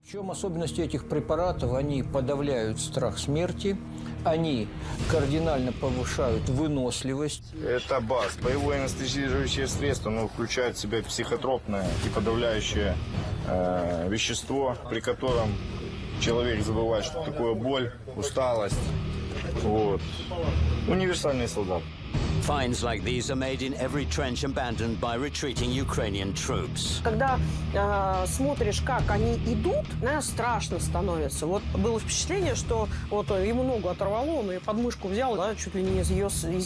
В чем особенность этих препаратов? Они подавляют страх смерти, они кардинально повышают выносливость. Это БАС, боевое анестезирующее средство, но включает в себя психотропное и подавляющее вещество, при котором человек забывает, что такое боль, усталость. Вот. Универсальный солдат. Finds like these are made in every trench abandoned by retreating Ukrainian troops. Когда смотришь, как они идут, страшно становится. Вот было впечатление, что вот ему ногу оторвало, он ее подмышку взял, да, чуть ли не из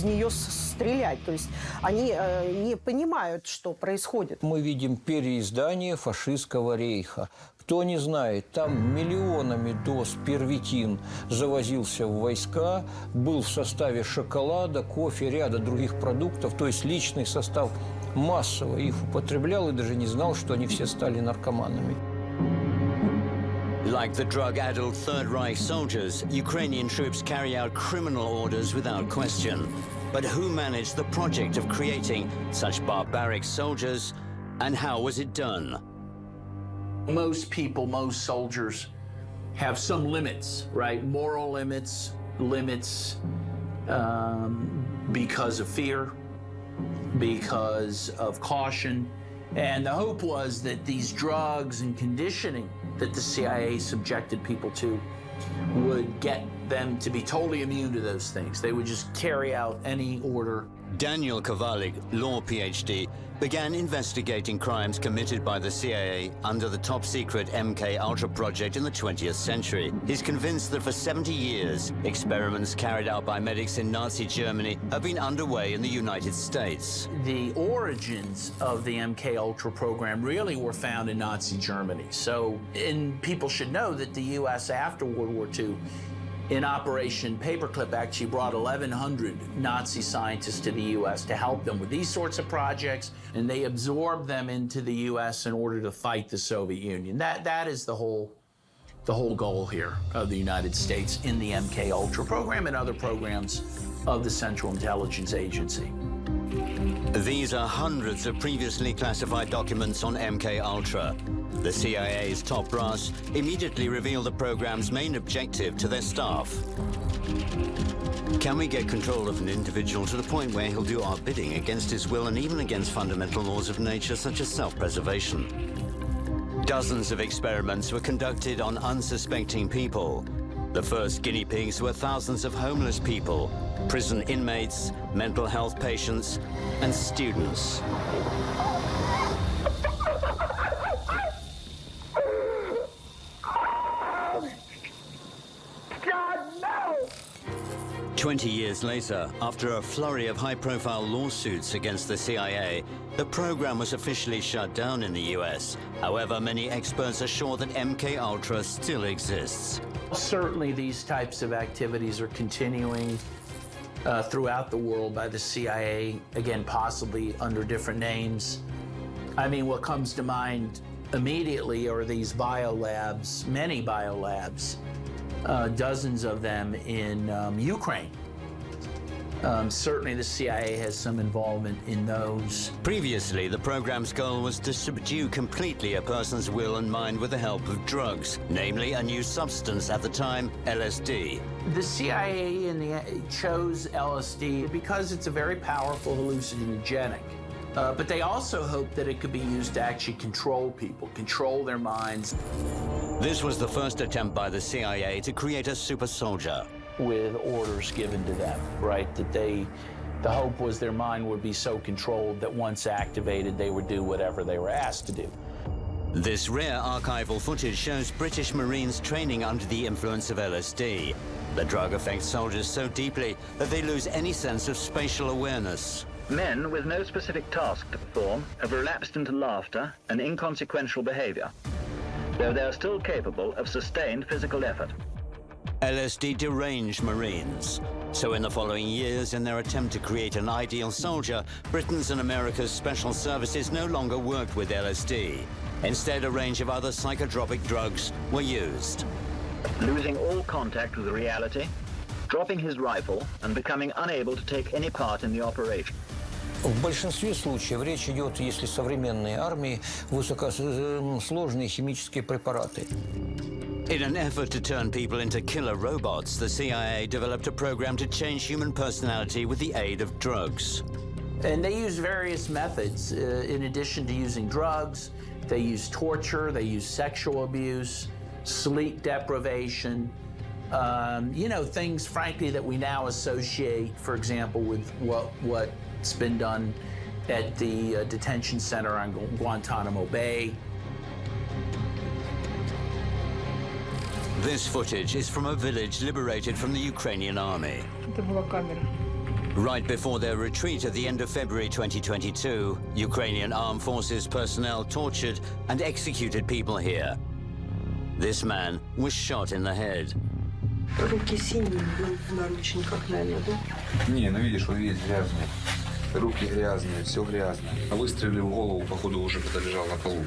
нее стрелять. То есть они не понимают, что происходит. Мы видим переиздание фашистского рейха. Кто не знает, там миллионами доз первитин завозился в войска, был в составе шоколада, кофе, ряда других продуктов, то есть личный состав массово их употреблял и даже не знал, что они все стали наркоманами. Like the drug-addled Third Reich soldiers, Ukrainian troops carry out criminal orders without question. But who managed the project of creating such barbaric soldiers, and how was it done? Most people, most soldiers have some limits, right? Moral limits, because of fear, because of caution. And the hope was that these drugs and conditioning that the CIA subjected people to would get them to be totally immune to those things. They would just carry out any order. Daniel Kovalik, law PhD, began investigating crimes committed by the CIA under the top-secret MK-Ultra project in the 20th century. He's convinced that for 70 years, experiments carried out by medics in Nazi Germany have been underway in the United States. The origins of the MK-Ultra program really were found in Nazi Germany. And people should know that the U.S. after World War II in Operation Paperclip actually brought 1,100 Nazi scientists to the U.S. to help them with these sorts of projects, and they absorbed them into the U.S. in order to fight the Soviet Union. That is the whole goal here of the United States in the MK-Ultra program and other programs of the Central Intelligence Agency. These are hundreds of previously classified documents on MK-Ultra. The CIA's top brass immediately revealed the program's main objective to their staff. Can we get control of an individual to the point where he'll do our bidding against his will and even against fundamental laws of nature such as self-preservation? Dozens of experiments were conducted on unsuspecting people. The first guinea pigs were thousands of homeless people, prison inmates, mental health patients, and students. God, no! 20 years later, after a flurry of high-profile lawsuits against the CIA, the program was officially shut down in the US. However, many experts are sure that MK-Ultra still exists. Certainly these types of activities are continuing throughout the world by the CIA, again, possibly under different names. I mean, what comes to mind immediately are these biolabs, many biolabs, dozens of them in Ukraine. Certainly the CIA has some involvement in those. Previously, the program's goal was to subdue completely a person's will and mind with the help of drugs, namely a new substance at the time, LSD. The CIA chose LSD because it's a very powerful hallucinogenic. But they also hoped that it could be used to actually control people, control their minds. This was the first attempt by the CIA to create a super soldier. With orders given to them, right? The hope was their mind would be so controlled that once activated, they would do whatever they were asked to do. This rare archival footage shows British Marines training under the influence of LSD. The drug affects soldiers so deeply that they lose any sense of spatial awareness. Men with no specific task to perform have relapsed into laughter and inconsequential behavior, though they are still capable of sustained physical effort. LSD deranged Marines. So in the following years, in their attempt to create an ideal soldier, Britain's and America's special services no longer worked with LSD. Instead, a range of other psychotropic drugs were used. Losing all contact with reality, dropping his rifle and becoming unable to take any part in the operation. В большинстве случаев речь идет, если современные армии, высокосложные химические препараты. In an effort to turn people into killer robots, the CIA developed a program to change human personality with the aid of drugs. And they use various methods. In addition to using drugs, they use torture, they use sexual abuse, sleep deprivation, you know, things, frankly, that we now associate, for example, with what's been done at the detention center on Guantanamo Bay. This footage is from a village liberated from the Ukrainian army. Right before their retreat at the end of February 2022, Ukrainian armed forces personnel tortured and executed people here. This man was shot in the head. Руки синие, в наручниках, наверное, да? Не, ну видишь, он весь грязный. Руки грязные, все грязное. А выстрелили в голову, походу, уже когда лежал на полу.